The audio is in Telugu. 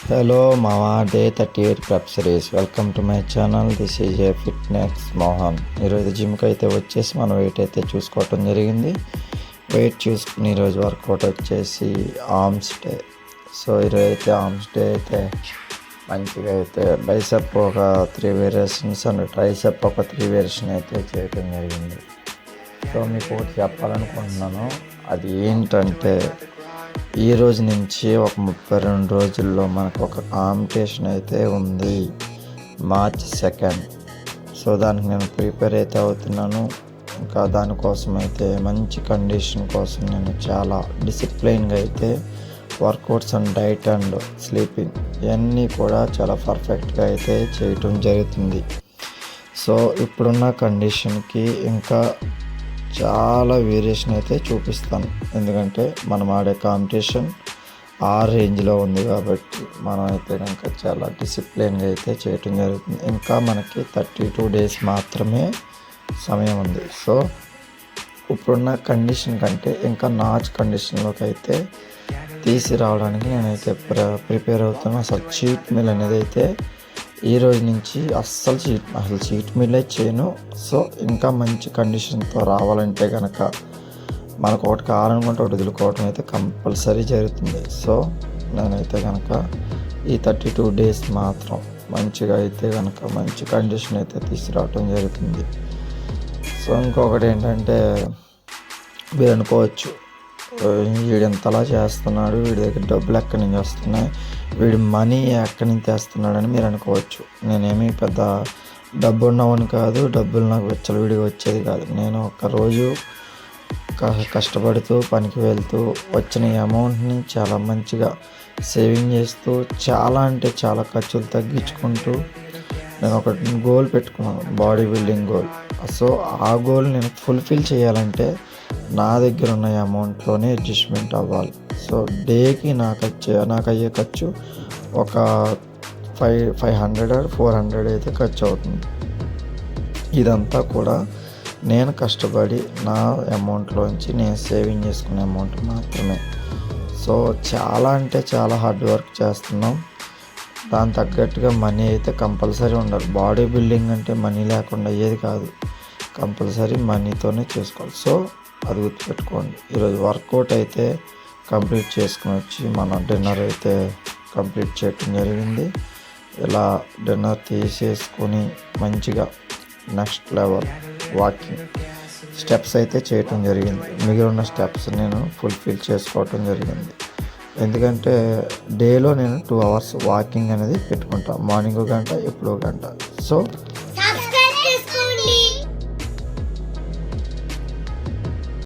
Hello Mama, day 38 prep series. Welcome to my channel. This is a fitness Mohan. ఈరోజు జిమ్కి అయితే వచ్చేసి మనం వెయిట్ అయితే చూసుకోవటం జరిగింది. వెయిట్ చూసుకుని ఈరోజు వర్కౌట్ వచ్చేసి ఆర్మ్స్ డే. సో ఈరోజు అయితే ఆర్మ్స్ డే అయితే మంచిగా అయితే బైసెప్ ఒక 3 వేరియేషన్స్ అండ్ ట్రైసెప్ ఒక 3 వేరియేషన్ అయితే చేయటం జరిగింది. సో మీకు ఒకటి చెప్పాలనుకుంటున్నాను, అది ఏంటంటే ఈ రోజు నుంచి ఒక 32 రోజుల్లో మనకు ఒక కాంపిటీషన్ అయితే ఉంది, March 2nd. సో దానికి నేను ప్రిపేర్ అయితే అవుతున్నాను. ఇంకా దానికోసం అయితే మంచి కండిషన్ కోసం నేను చాలా డిసిప్లైన్గా అయితే workouts and diet and sleeping ఇవన్నీ కూడా చాలా పర్ఫెక్ట్గా అయితే చేయటం జరుగుతుంది. సో ఇప్పుడున్న కండిషన్కి ఇంకా చాలా వేరియేషన్ అయితే చూపిస్తాను, ఎందుకంటే మనం ఆడే కాంపిటీషన్ ఆ రేంజ్లో ఉంది కాబట్టి మనం అయితే కనుక చాలా డిసిప్లిన్గా అయితే చేయటం జరుగుతుంది. ఇంకా మనకి 32 days మాత్రమే సమయం ఉంది. సో ఇప్పుడున్న కండిషన్ కంటే ఇంకా నాచ్ కండిషన్లోకి అయితే తీసుకురావడానికి నేనైతే ప్రిపేర్ అవుతాను. అసలు చీట్ మీల్ అనేది అయితే ఈ రోజు నుంచి అస్సలు చీట్ మీలే చేయను. సో ఇంకా మంచి కండిషన్తో రావాలంటే కనుక మనకు ఒకటి కావాలనుకుంటే ఒకటి వదులుకోవడం అయితే కంపల్సరీ జరుగుతుంది. సో నేనైతే కనుక ఈ 32 days మాత్రం మంచిగా అయితే కనుక మంచి కండిషన్ అయితే తీసుకురావటం జరుగుతుంది. సో ఇంకొకటి ఏంటంటే మీరు అనుకోవచ్చు, వీడు ఎంతలా చేస్తున్నాడు, వీడి దగ్గర డబ్బులు ఎక్కడి నుంచి వస్తున్నాయి, వీడి మనీ ఎక్కడి నుంచి తెస్తున్నాడని మీరు అనుకోవచ్చు. నేనేమి పెద్ద డబ్బు ఉన్నవని కాదు, డబ్బులు నాకు విచ్చలవిడిగా వచ్చేది కాదు. నేను ఒక్కరోజు కష్టపడుతూ పనికి వెళ్తూ వచ్చిన అమౌంట్ని చాలా మంచిగా సేవింగ్ చేస్తూ చాలా అంటే చాలా ఖర్చులు తగ్గించుకుంటూ నేను ఒక గోల్ పెట్టుకున్నాను, బాడీ బిల్డింగ్ గోల్. సో ఆ గోల్ నేను ఫుల్ఫిల్ చేయాలంటే నా దగ్గర ఉన్న అమౌంట్లోనే అడ్జస్ట్మెంట్ అవ్వాలి. సో డేకి నాకు అయ్యే ఖర్చు ఒక 500 or 400 అయితే ఖర్చు అవుతుంది. ఇదంతా కూడా నేను కష్టపడి నా అమౌంట్లోంచి నేను సేవింగ్ చేసుకునే అమౌంట్ మాత్రమే. సో చాలా అంటే చాలా హార్డ్ వర్క్ చేస్తున్నాం. దాని తగ్గట్టుగా మనీ అయితే కంపల్సరీ ఉండాలి. బాడీ బిల్డింగ్ అంటే మనీ లేకుండా అయ్యేది కాదు, కంపల్సరీ మనీతోనే చేసుకోవాలి. సో అది గుర్తుపెట్టుకోండి. ఈరోజు వర్కౌట్ అయితే కంప్లీట్ చేసుకుని వచ్చి మన డిన్నర్ అయితే కంప్లీట్ చేయటం జరిగింది. ఇలా డిన్నర్ తీసేసుకొని మంచిగా నెక్స్ట్ లెవెల్ వాకింగ్ స్టెప్స్ అయితే చేయటం జరిగింది. మిగిలిన స్టెప్స్ నేను ఫుల్ఫిల్ చేసుకోవటం జరిగింది. ఎందుకంటే డేలో నేను 2 hours వాకింగ్ అనేది పెట్టుకుంటాను, మార్నింగ్ 1 గంట, ఎప్పుడు 1 గంట. సో